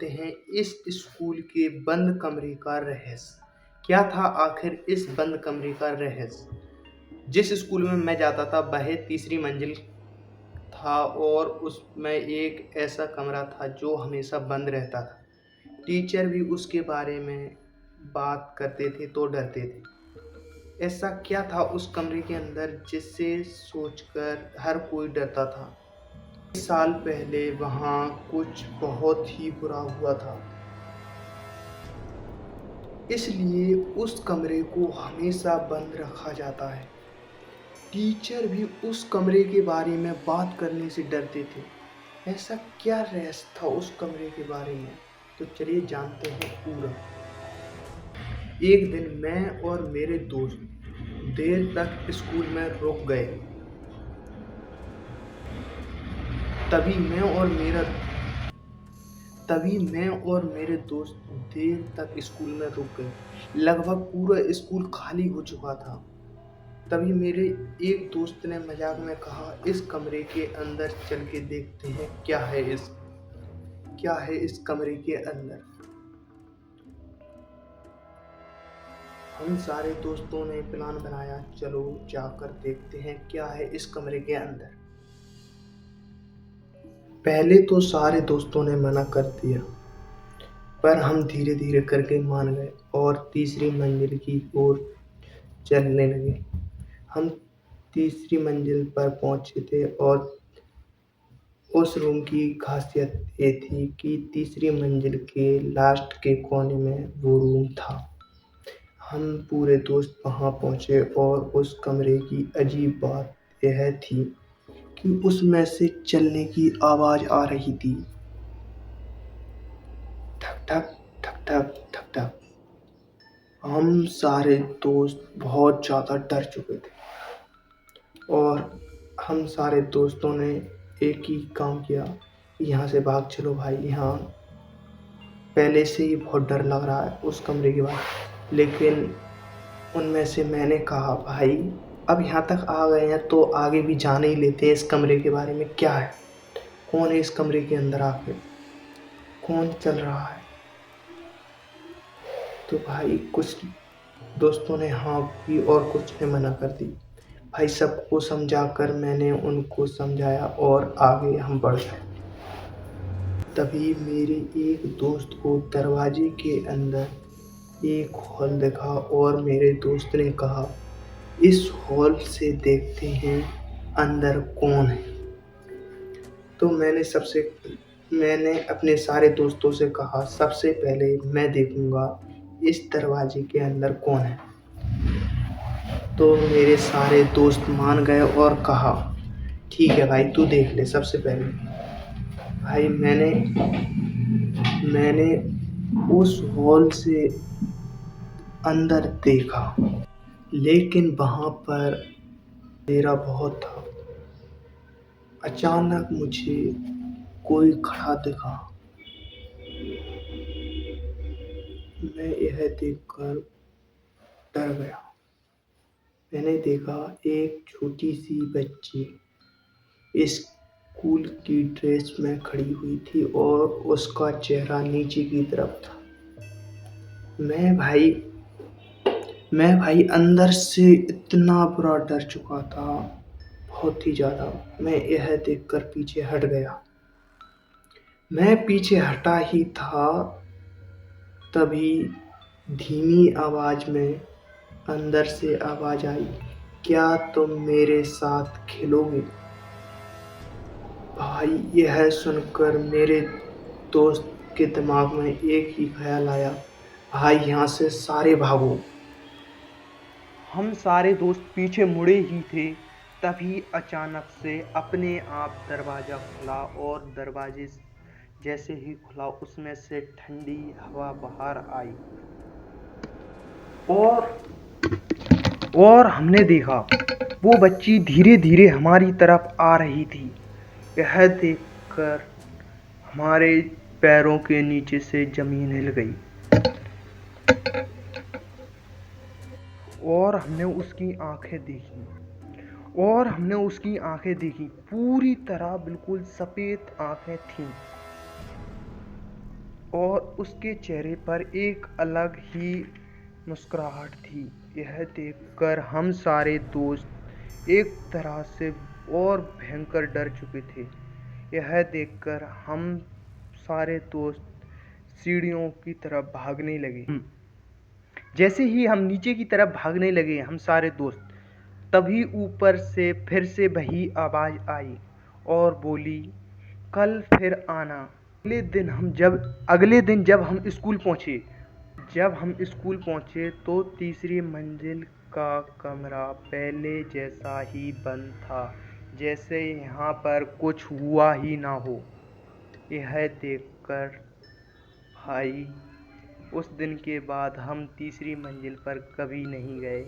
जानते हैं इस स्कूल के बंद कमरे का रहस्य। क्या था आखिर इस बंद कमरे का रहस्य? जिस स्कूल में मैं जाता था वह तीसरी मंजिल था और उसमें एक ऐसा कमरा था जो हमेशा बंद रहता था। टीचर भी उसके बारे में बात करते थे तो डरते थे। ऐसा क्या था उस कमरे के अंदर जिससे सोचकर हर कोई डरता था? 20 साल पहले वहाँ कुछ बहुत ही बुरा हुआ था, इसलिए उस कमरे को हमेशा बंद रखा जाता है। टीचर भी उस कमरे के बारे में बात करने से डरते थे। ऐसा क्या रहस्य था उस कमरे के बारे में? तो चलिए जानते हैं पूरा। एक दिन मैं और मेरे दोस्त देर तक स्कूल में रुक गए। तभी मैं और मेरा तभी मैं और मेरे दोस्त देर तक स्कूल में रुक गए। लगभग पूरा स्कूल खाली हो चुका था। तभी मेरे एक दोस्त ने मजाक में कहा, इस कमरे के अंदर चल के देखते हैं क्या है इस कमरे के अंदर। हम सारे दोस्तों ने प्लान बनाया, चलो जाकर देखते हैं क्या है इस कमरे के अंदर। पहले तो सारे दोस्तों ने मना कर दिया, पर हम धीरे धीरे करके मान गए और तीसरी मंजिल की ओर चलने लगे। हम तीसरी मंजिल पर पहुंचे थे और उस रूम की खासियत ये थी कि तीसरी मंजिल के लास्ट के कोने में वो रूम था। हम पूरे दोस्त वहां पहुंचे और उस कमरे की अजीब बात यह थी कि उसमें से चलने की आवाज आ रही थी। ठक ठक ठक ठक ठक ठक। हम सारे दोस्त बहुत ज़्यादा डर चुके थे और हम सारे दोस्तों ने एक ही काम किया, यहाँ से भाग चलो भाई, यहाँ पहले से ही बहुत डर लग रहा है उस कमरे के बाद। लेकिन उनमें से मैंने कहा, भाई अब यहाँ तक आ गए हैं तो आगे भी जाने ही लेते हैं। इस कमरे के बारे में क्या है, कौन है इस कमरे के अंदर, आके कौन चल रहा है? तो भाई कुछ दोस्तों ने हाँ की और कुछ ने मना कर दी। भाई सबको समझाकर मैंने उनको समझाया और आगे हम बढ़ गए। तभी मेरे एक दोस्त को दरवाजे के अंदर एक हॉल दिखा और मेरे दोस्त ने कहा, इस हॉल से देखते हैं अंदर कौन है। तो मैंने अपने सारे दोस्तों से कहा, सबसे पहले मैं देखूंगा इस दरवाजे के अंदर कौन है। तो मेरे सारे दोस्त मान गए और कहा, ठीक है भाई तू देख ले सबसे पहले। भाई मैंने उस हॉल से अंदर देखा, लेकिन वहां पर अंधेरा बहुत था। अचानक मुझे कोई खड़ा दिखा। मैं यह देखकर डर गया। मैंने देखा एक छोटी सी बच्ची स्कूल की ड्रेस में खड़ी हुई थी और उसका चेहरा नीचे की तरफ था। मैं भाई मैं भाई अंदर से इतना बुरा डर चुका था, बहुत ही ज़्यादा। मैं यह देखकर पीछे हट गया। मैं पीछे हटा ही था, तभी धीमी आवाज में अंदर से आवाज आई, क्या तुम मेरे साथ खेलोगे? भाई यह सुनकर मेरे दोस्त के दिमाग में एक ही ख्याल आया, भाई यहाँ से सारे भागो। हम सारे दोस्त पीछे मुड़े ही थे, तभी अचानक से अपने आप दरवाज़ा खुला और दरवाजे जैसे ही खुला उसमें से ठंडी हवा बाहर आई और हमने देखा वो बच्ची धीरे धीरे हमारी तरफ आ रही थी। यह देखकर हमारे पैरों के नीचे से ज़मीन हिल गई और हमने उसकी आंखें देखी। पूरी तरह बिल्कुल सफ़ेद आंखें थीं। और उसके चेहरे पर एक अलग ही मुस्कुराहट थी। यह देखकर हम सारे दोस्त एक तरह से और भयंकर डर चुके थे। यह देखकर हम सारे दोस्त सीढ़ियों की तरफ भागने लगे। जैसे ही हम नीचे की तरफ भागने लगे हम सारे दोस्त, तभी ऊपर से फिर से वही आवाज़ आई और बोली, कल फिर आना। अगले दिन जब हम स्कूल पहुंचे तो तीसरी मंजिल का कमरा पहले जैसा ही बंद था, जैसे यहाँ पर कुछ हुआ ही ना हो। यह देखकर भाई उस दिन के बाद हम तीसरी मंजिल पर कभी नहीं गए।